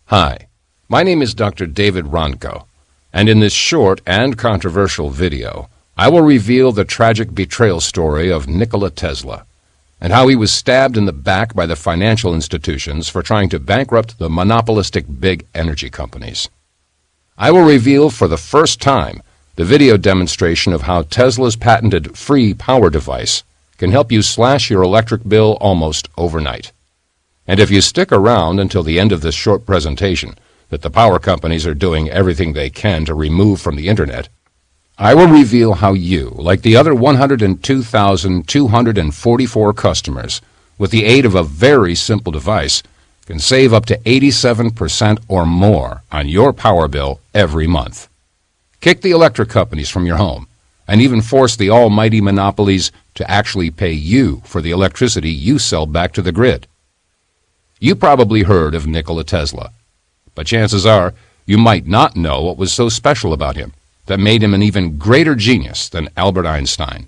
Hi, my name is Dr. David Ronco, and in this short and controversial video, I will reveal the tragic betrayal story of Nikola Tesla and how he was stabbed in the back by the financial institutions for trying to bankrupt the monopolistic big energy companies. I will reveal for the first time the video demonstration of how Tesla's patented free power device can help you slash your electric bill almost overnight. And if you stick around until the end of this short presentation that the power companies are doing everything they can to remove from the Internet, I will reveal how you, like the other 102,244 customers, with the aid of a very simple device, can save up to 87% or more on your power bill every month. Kick the electric companies from your home, and even force the almighty monopolies to actually pay you for the electricity you sell back to the grid. You probably heard of Nikola Tesla, but chances are you might not know what was so special about him that made him an even greater genius than Albert Einstein,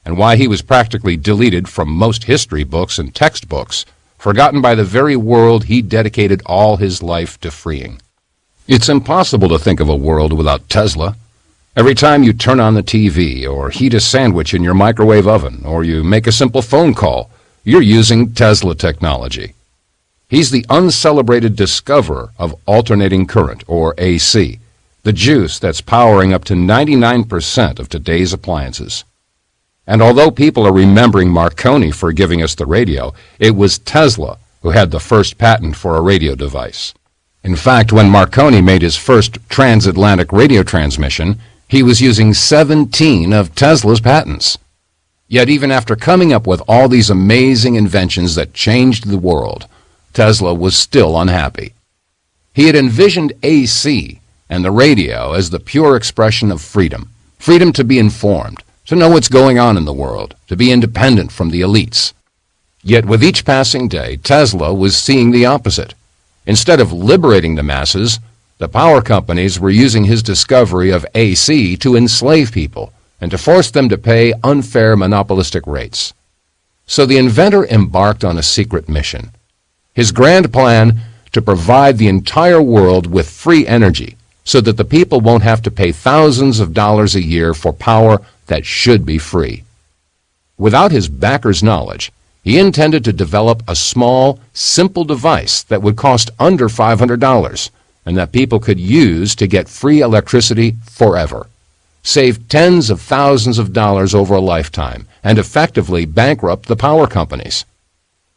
and why he was practically deleted from most history books and textbooks, forgotten by the very world he dedicated all his life to freeing. It's impossible to think of a world without Tesla. Every time you turn on the TV, or heat a sandwich in your microwave oven, or you make a simple phone call, you're using Tesla technology. He's the uncelebrated discoverer of alternating current, or AC, the juice that's powering up to 99% of today's appliances. And although people are remembering Marconi for giving us the radio, it was Tesla who had the first patent for a radio device. In fact, when Marconi made his first transatlantic radio transmission, he was using 17 of Tesla's patents. Yet even after coming up with all these amazing inventions that changed the world, Tesla was still unhappy. He had envisioned AC and the radio as the pure expression of freedom, freedom to be informed, to know what's going on in the world, to be independent from the elites. Yet with each passing day, Tesla was seeing the opposite. Instead of liberating the masses, the power companies were using his discovery of AC to enslave people and to force them to pay unfair monopolistic rates. So the inventor embarked on a secret mission. His grand plan to provide the entire world with free energy so that the people won't have to pay thousands of dollars a year for power that should be free. Without his backers' knowledge, he intended to develop a small, simple device that would cost under $500 and that people could use to get free electricity forever, save tens of thousands of dollars over a lifetime, and effectively bankrupt the power companies.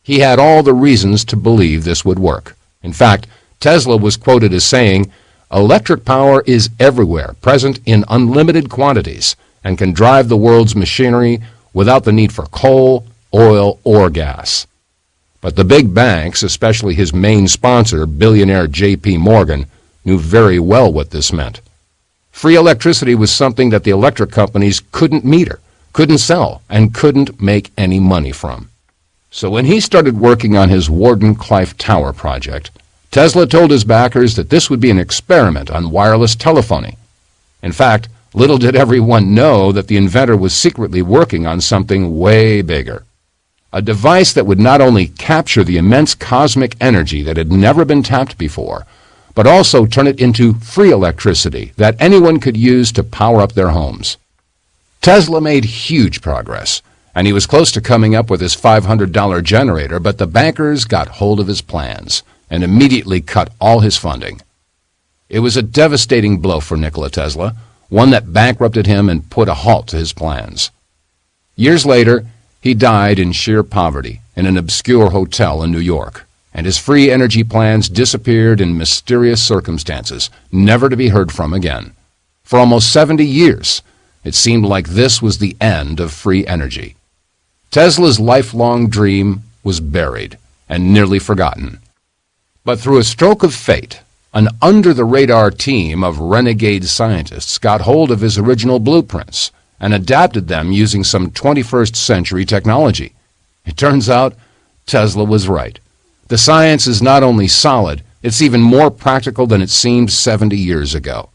He had all the reasons to believe this would work. In fact, Tesla was quoted as saying, "Electric power is everywhere, present in unlimited quantities, and can drive the world's machinery without the need for coal, oil, or gas." But the big banks, especially his main sponsor, billionaire J.P. Morgan, knew very well what this meant. Free electricity was something that the electric companies couldn't meter, couldn't sell, and couldn't make any money from. So when he started working on his Wardenclyffe Tower project, Tesla told his backers that this would be an experiment on wireless telephony. In fact, little did everyone know that the inventor was secretly working on something way bigger. A device that would not only capture the immense cosmic energy that had never been tapped before, but also turn it into free electricity that anyone could use to power up their homes. Tesla made huge progress, and he was close to coming up with his $500 generator, but the bankers got hold of his plans and immediately cut all his funding. It was a devastating blow for Nikola Tesla, one that bankrupted him and put a halt to his plans. Years later, he died in sheer poverty in an obscure hotel in New York, and his free energy plans disappeared in mysterious circumstances, never to be heard from again. For almost 70 years, it seemed like this was the end of free energy. Tesla's lifelong dream was buried and nearly forgotten. But through a stroke of fate, an under-the-radar team of renegade scientists got hold of his original blueprints and adapted them using some 21st century technology. It turns out Tesla was right. The science is not only solid, it's even more practical than it seemed 70 years ago.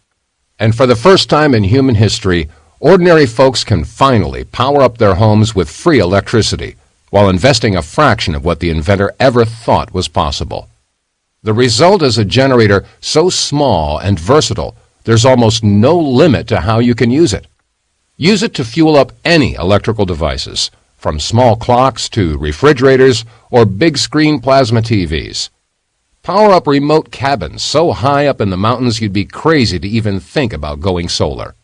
And for the first time in human history, ordinary folks can finally power up their homes with free electricity while investing a fraction of what the inventor ever thought was possible. The result is a generator so small and versatile, there's almost no limit to how you can use it. Use it to fuel up any electrical devices, from small clocks to refrigerators or big screen plasma TVs. Power up remote cabins so high up in the mountains you'd be crazy to even think about going solar.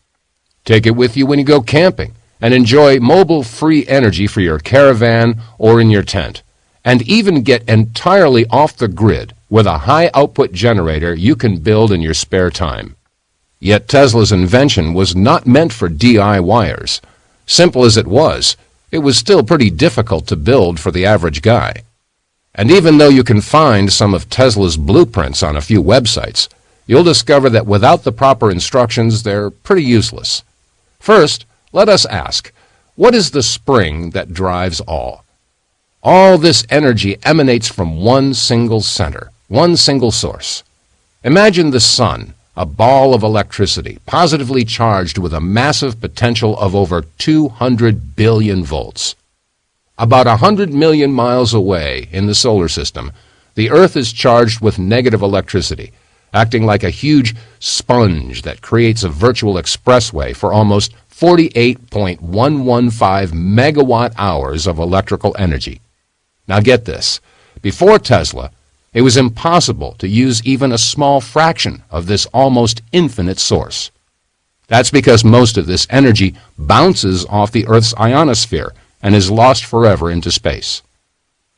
Take it with you when you go camping and enjoy mobile free energy for your caravan or in your tent, and even get entirely off the grid with a high output generator you can build in your spare time. Yet Tesla's invention was not meant for DIYers. Simple as it was still pretty difficult to build for the average guy. And even though you can find some of Tesla's blueprints on a few websites, you'll discover that without the proper instructions, they're pretty useless. First, let us ask, what is the spring that drives all? All this energy emanates from one single center, one single source. Imagine the sun, a ball of electricity, positively charged with a massive potential of over 200 billion volts. About 100 million miles away in the solar system, the Earth is charged with negative electricity, acting like a huge sponge that creates a virtual expressway for almost 48.115 megawatt hours of electrical energy. Now get this, before Tesla, it was impossible to use even a small fraction of this almost infinite source. That's because most of this energy bounces off the Earth's ionosphere and is lost forever into space.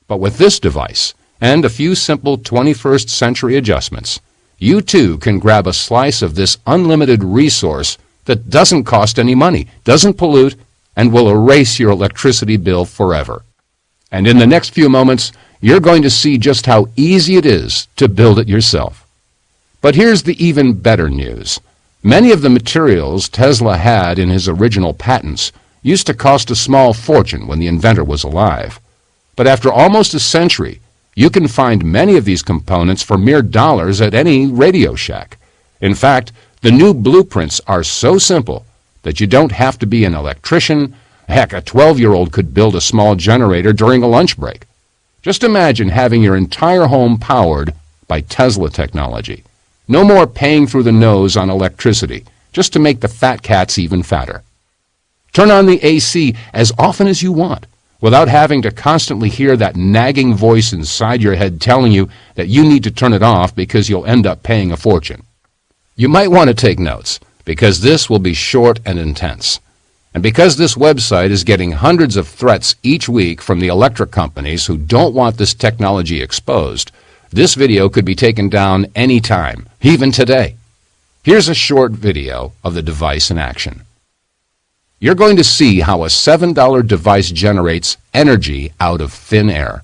But with this device, and a few simple 21st century adjustments, you too can grab a slice of this unlimited resource that doesn't cost any money, doesn't pollute, and will erase your electricity bill forever. And in the next few moments, you're going to see just how easy it is to build it yourself. But here's the even better news. Many of the materials Tesla had in his original patents used to cost a small fortune when the inventor was alive. But after almost a century, you can find many of these components for mere dollars at any Radio Shack. In fact, the new blueprints are so simple that you don't have to be an electrician. Heck, a 12-year-old could build a small generator during a lunch break. Just imagine having your entire home powered by Tesla technology. No more paying through the nose on electricity, just to make the fat cats even fatter. Turn on the AC as often as you want, without having to constantly hear that nagging voice inside your head telling you that you need to turn it off because you'll end up paying a fortune. You might want to take notes, because this will be short and intense. And because this website is getting hundreds of threats each week from the electric companies who don't want this technology exposed, this video could be taken down any time, even today. Here's a short video of the device in action. You're going to see how a $7 device generates energy out of thin air.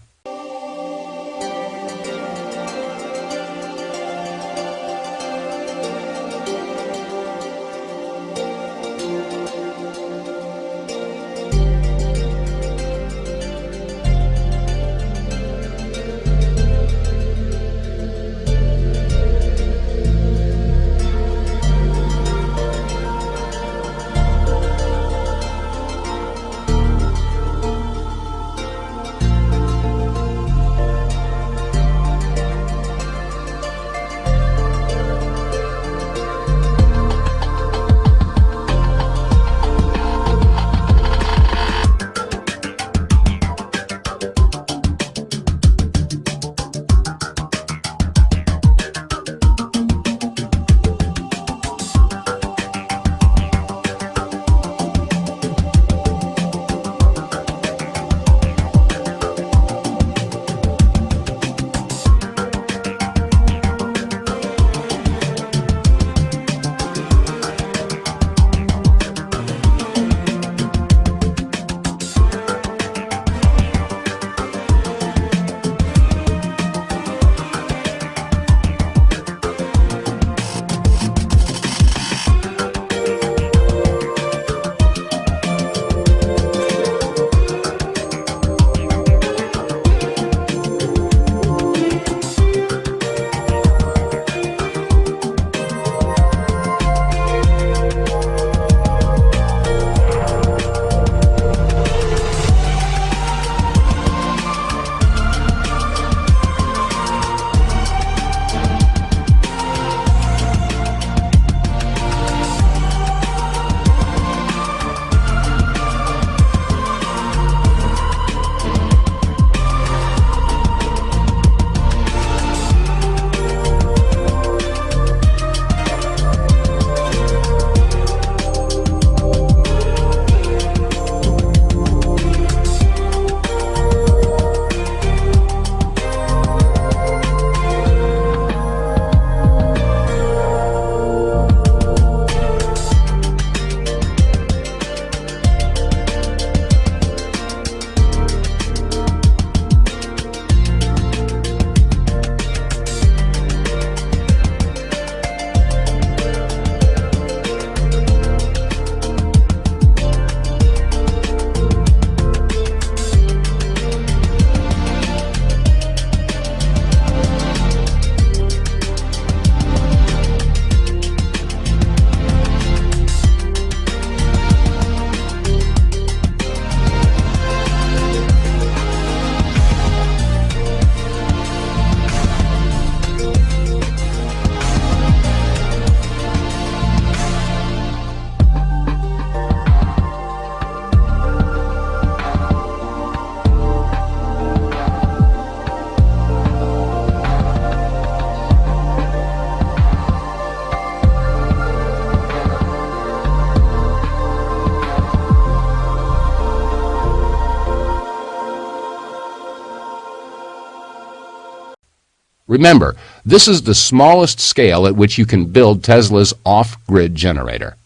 Remember, this is the smallest scale at which you can build Tesla's off-grid generator.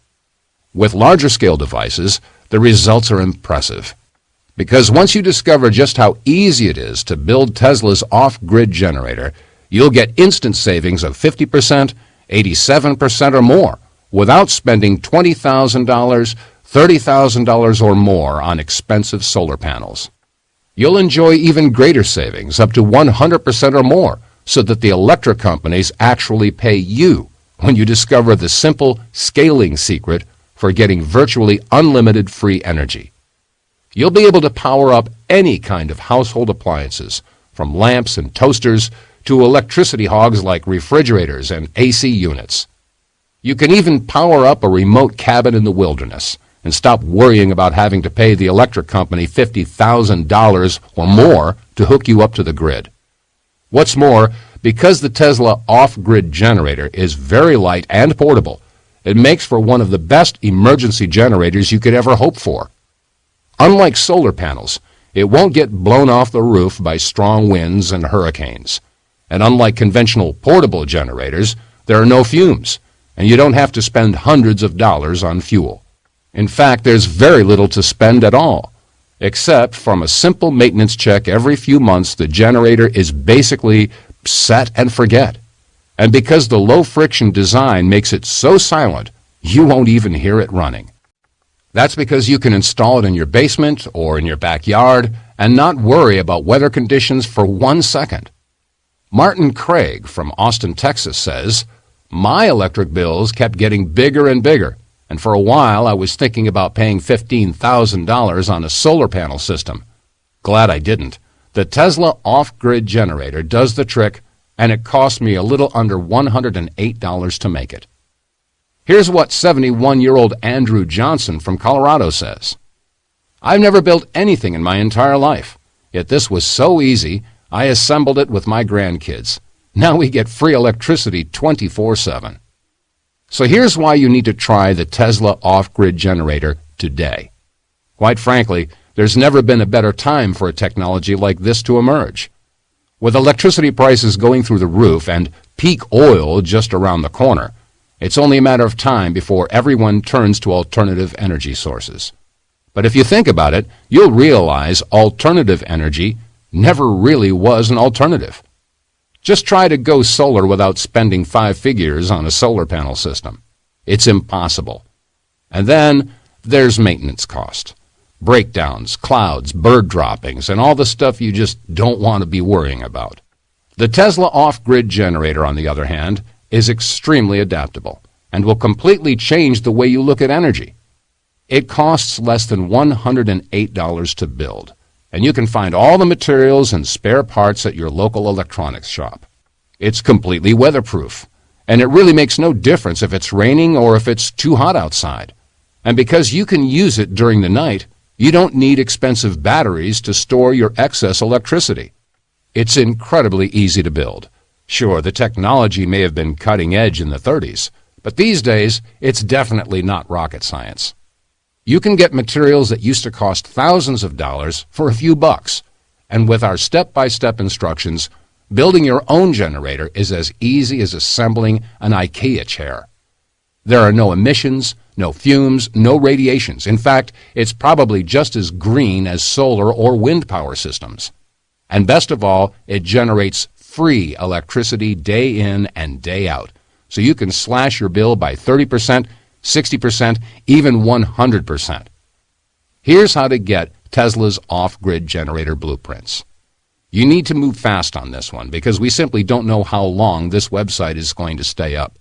With larger scale devices, the results are impressive. Because once you discover just how easy it is to build Tesla's off-grid generator, you'll get instant savings of 50%, 87% or more without spending $20,000, $30,000 or more on expensive solar panels. You'll enjoy even greater savings, up to 100% or more, so that the electric companies actually pay you when you discover the simple scaling secret for getting virtually unlimited free energy. You'll be able to power up any kind of household appliances, from lamps and toasters to electricity hogs like refrigerators and AC units. You can even power up a remote cabin in the wilderness and stop worrying about having to pay the electric company $50,000 or more to hook you up to the grid. What's more, because the Tesla off-grid generator is very light and portable, it makes for one of the best emergency generators you could ever hope for. Unlike solar panels, it won't get blown off the roof by strong winds and hurricanes. And unlike conventional portable generators, there are no fumes, and you don't have to spend hundreds of dollars on fuel. In fact, there's very little to spend at all, except from a simple maintenance check every few months. The generator is basically set and forget. And because the low-friction design makes it so silent, you won't even hear it running. That's because you can install it in your basement or in your backyard and not worry about weather conditions for 1 second. Martin Craig from Austin, Texas says, "My electric bills kept getting bigger and bigger, and for a while I was thinking about paying $15,000 on a solar panel system. Glad I didn't. The Tesla off-grid generator does the trick, and it cost me a little under $108 to make it." Here's what 71-year-old Andrew Johnson from Colorado says. "I've never built anything in my entire life, yet this was so easy, I assembled it with my grandkids. Now we get free electricity 24/7. So here's why you need to try the Tesla off-grid generator today. Quite frankly, there's never been a better time for a technology like this to emerge. With electricity prices going through the roof and peak oil just around the corner, it's only a matter of time before everyone turns to alternative energy sources. But if you think about it, you'll realize alternative energy never really was an alternative. Just try to go solar without spending 5 figures on a solar panel system. It's impossible. And then there's maintenance cost, breakdowns, clouds, bird droppings, and all the stuff you just don't want to be worrying about. The Tesla off-grid generator, on the other hand, is extremely adaptable and will completely change the way you look at energy. It costs less than $108 to build, and you can find all the materials and spare parts at your local electronics shop. It's completely weatherproof, and it really makes no difference if it's raining or if it's too hot outside. And because you can use it during the night, you don't need expensive batteries to store your excess electricity. It's incredibly easy to build. Sure, the technology may have been cutting edge in the 30s, but these days it's definitely not rocket science. You can get materials that used to cost thousands of dollars for a few bucks, and with our step-by-step instructions, building your own generator is as easy as assembling an IKEA chair. There are no emissions, no fumes, no radiations. In fact, it's probably just as green as solar or wind power systems. And best of all, it generates free electricity day in and day out, so you can slash your bill by 30%, 60%, even 100%. Here's how to get Tesla's off-grid generator blueprints. You need to move fast on this one because we simply don't know how long this website is going to stay up.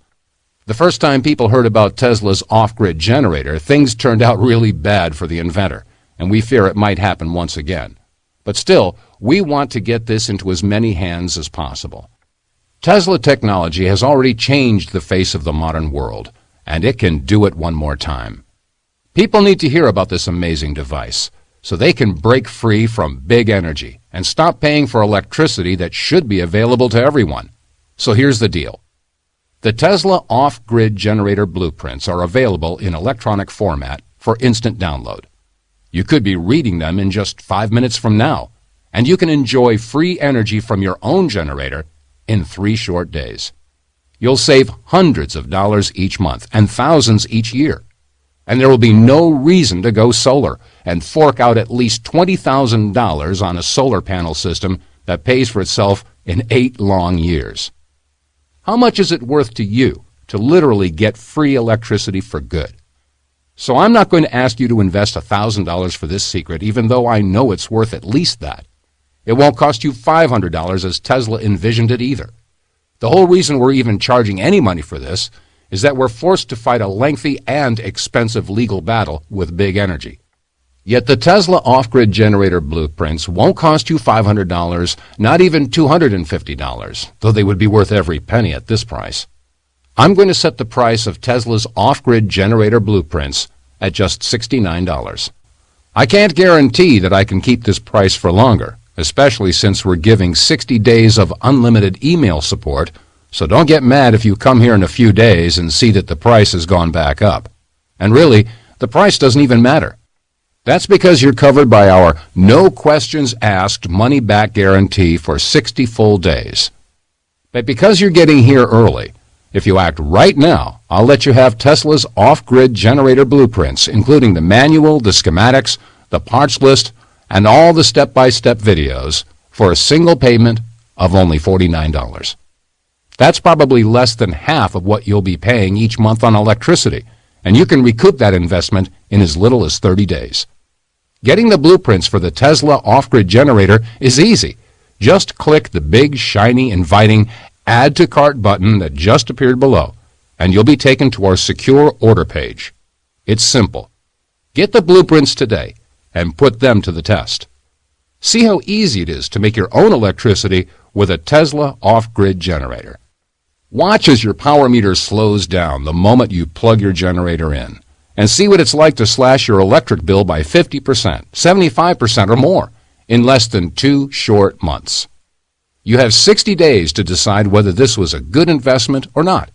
The first time people heard about Tesla's off-grid generator, things turned out really bad for the inventor, and we fear it might happen once again. But still, we want to get this into as many hands as possible. Tesla technology has already changed the face of the modern world, and it can do it one more time. People need to hear about this amazing device so they can break free from big energy and stop paying for electricity that should be available to everyone. So here's the deal. The Tesla off-grid generator blueprints are available in electronic format for instant download. You could be reading them in just 5 minutes from now, and you can enjoy free energy from your own generator in 3 short days. You'll save hundreds of dollars each month and thousands each year. And there will be no reason to go solar and fork out at least $20,000 on a solar panel system that pays for itself in 8 long years. How much is it worth to you to literally get free electricity for good? So I'm not going to ask you to invest $1,000 for this secret, even though I know it's worth at least that. It won't cost you $500 as Tesla envisioned it either. The whole reason we're even charging any money for this is that we're forced to fight a lengthy and expensive legal battle with big energy. Yet the Tesla off-grid generator blueprints won't cost you $500, not even $250, though they would be worth every penny at this price. I'm going to set the price of Tesla's off-grid generator blueprints at just $69. I can't guarantee that I can keep this price for longer, especially since we're giving 60 days of unlimited email support, so don't get mad if you come here in a few days and see that the price has gone back up. And really, the price doesn't even matter. That's because you're covered by our no questions asked money-back guarantee for 60 full days. But because you're getting here early, if you act right now, I'll let you have Tesla's off-grid generator blueprints, including the manual, the schematics, the parts list, and all the step-by-step videos for a single payment of only $49. That's probably less than half of what you'll be paying each month on electricity, and you can recoup that investment in as little as 30 days. Getting the blueprints for the Tesla off-grid generator is easy. Just click the big, shiny, inviting Add to Cart button that just appeared below, and you'll be taken to our secure order page. It's simple. Get the blueprints today and put them to the test. See how easy it is to make your own electricity with a Tesla off-grid generator. Watch as your power meter slows down the moment you plug your generator in, and see what it's like to slash your electric bill by 50%, 75% or more in less than 2 short months. You have 60 days to decide whether this was a good investment or not.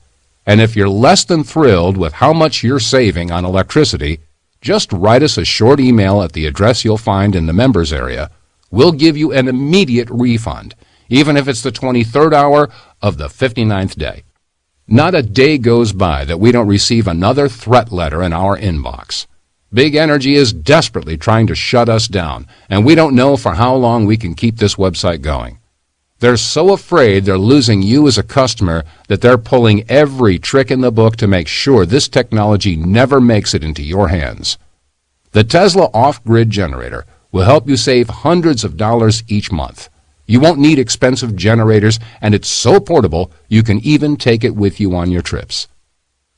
And if you're less than thrilled with how much you're saving on electricity, just write us a short email at the address you'll find in the members area. We'll give you an immediate refund, even if it's the 23rd hour of the 59th day. Not a day goes by that we don't receive another threat letter in our inbox. Big Energy is desperately trying to shut us down, and we don't know for how long we can keep this website going. They're so afraid they're losing you as a customer that they're pulling every trick in the book to make sure this technology never makes it into your hands. The Tesla off-grid generator will help you save hundreds of dollars each month. You won't need expensive generators, and it's so portable you can even take it with you on your trips.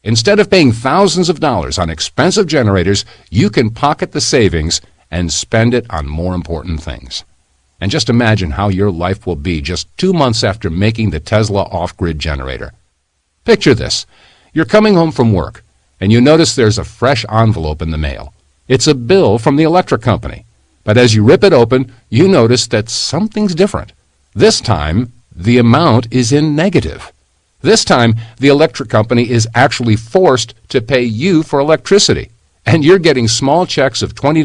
Instead of paying thousands of dollars on expensive generators, you can pocket the savings and spend it on more important things. And just imagine how your life will be just 2 months after making the Tesla off-grid generator. Picture this. You're coming home from work, and you notice there's a fresh envelope in the mail. It's a bill from the electric company. But as you rip it open, you notice that something's different. This time, the amount is in negative. This time, the electric company is actually forced to pay you for electricity, and you're getting small checks of $20,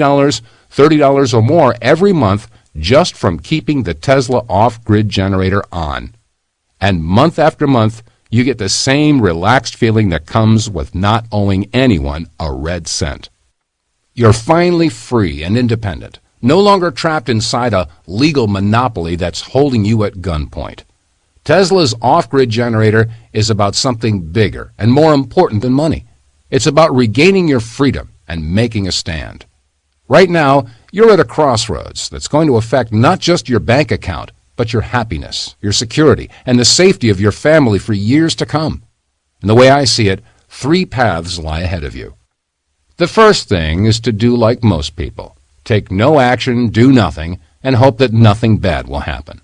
$30 or more every month just from keeping the Tesla off-grid generator on. And month after month, you get the same relaxed feeling that comes with not owing anyone a red cent. You're finally free and independent, no longer trapped inside a legal monopoly that's holding you at gunpoint. Tesla's off-grid generator is about something bigger and more important than money. It's about regaining your freedom and making a stand. Right now, you're at a crossroads that's going to affect not just your bank account, but your happiness, your security, and the safety of your family for years to come. And the way I see it, 3 paths lie ahead of you. The first thing is to do like most people. Take no action, do nothing, and hope that nothing bad will happen.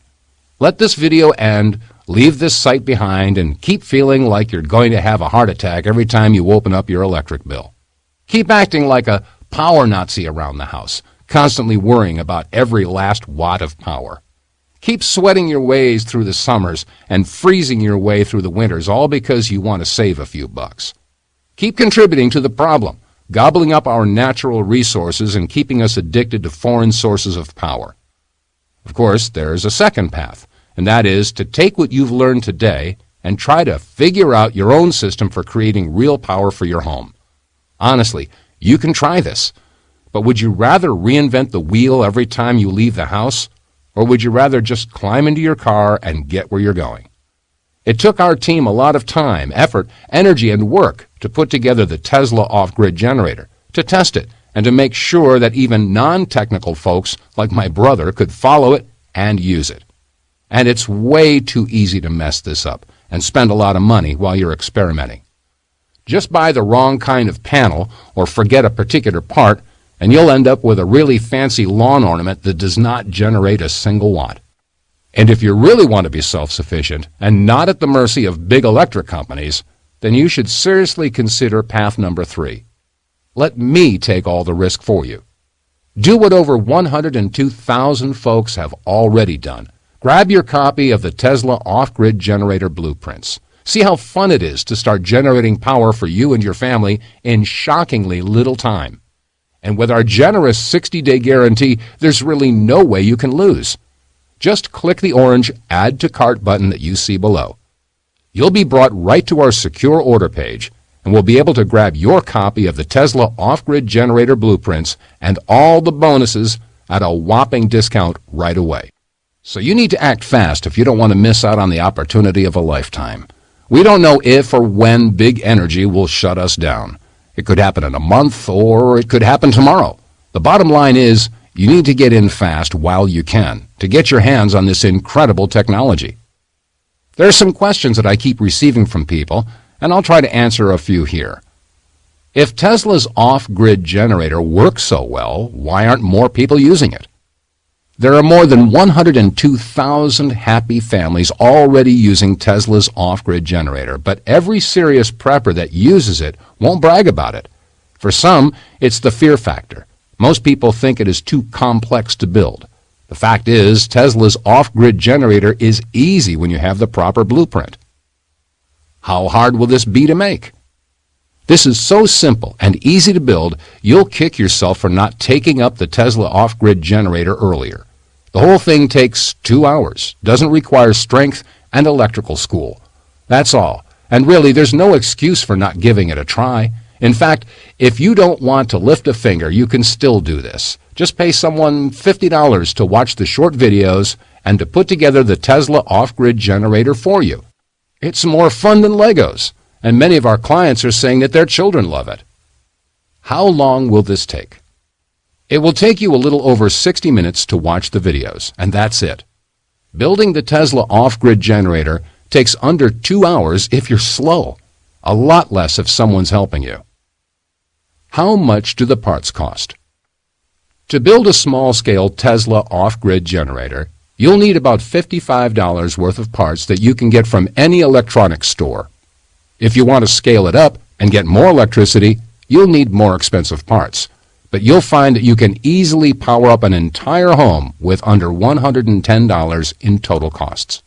Let this video end, leave this site behind, and keep feeling like you're going to have a heart attack every time you open up your electric bill. Keep acting like a power Nazi around the house, constantly worrying about every last watt of power. Keep sweating your ways through the summers and freezing your way through the winters, all because you want to save a few bucks. Keep contributing to the problem, gobbling up our natural resources and keeping us addicted to foreign sources of power. Of course, there's a second path. and that is to take what you've learned today and try to figure out your own system for creating real power for your home. Honestly, you can try this, but would you rather reinvent the wheel every time you leave the house, or would you rather just climb into your car and get where you're going? It took our team a lot of time, effort, energy, and work to put together the Tesla off-grid generator, to test it, and to make sure that even non-technical folks like my brother could follow it and use it. And it's way too easy to mess this up and spend a lot of money while you're experimenting. Just buy the wrong kind of panel or forget a particular part, and you'll end up with a really fancy lawn ornament that does not generate a single watt. And if you really want to be self-sufficient and not at the mercy of big electric companies, then you should seriously consider path number 3. Let me take all the risk for you. Do what over 102,000 folks have already done. Grab your copy of the Tesla off-grid generator blueprints. See how fun it is to start generating power for you and your family in shockingly little time. And with our generous 60-day guarantee, there's really no way you can lose. Just click the orange Add to Cart button that you see below. You'll be brought right to our secure order page, and we'll be able to grab your copy of the Tesla off-grid generator blueprints and all the bonuses at a whopping discount right away. So you need to act fast if you don't want to miss out on the opportunity of a lifetime. We don't know if or when big energy will shut us down. It could happen in a month, or it could happen tomorrow. The bottom line is, you need to get in fast while you can to get your hands on this incredible technology. There are some questions that I keep receiving from people, and I'll try to answer a few here. If Tesla's off-grid generator works so well, why aren't more people using it? There are more than 102,000 happy families already using Tesla's off-grid generator, but every serious prepper that uses it won't brag about it. For some, it's the fear factor. Most people think it is too complex to build. The fact is, Tesla's off-grid generator is easy when you have the proper blueprint. How hard will this be to make? This is so simple and easy to build, you'll kick yourself for not taking up the Tesla off-grid generator earlier. The whole thing takes 2 hours, doesn't require strength and electrical school. That's all, and really there's no excuse for not giving it a try. In fact, if you don't want to lift a finger, you can still do this. Just pay someone $50 to watch the short videos and to put together the Tesla off-grid generator for you. It's more fun than Legos, and many of our clients are saying that their children love it. How long will this take? It will take you a little over 60 minutes to watch the videos, and that's it. Building the Tesla off-grid generator takes under 2 hours if you're slow, a lot less if someone's helping you. How much do the parts cost? To build a small-scale Tesla off-grid generator, you'll need about $55 worth of parts that you can get from any electronics store. If you want to scale it up and get more electricity, you'll need more expensive parts. But you'll find that you can easily power up an entire home with under $110 in total costs.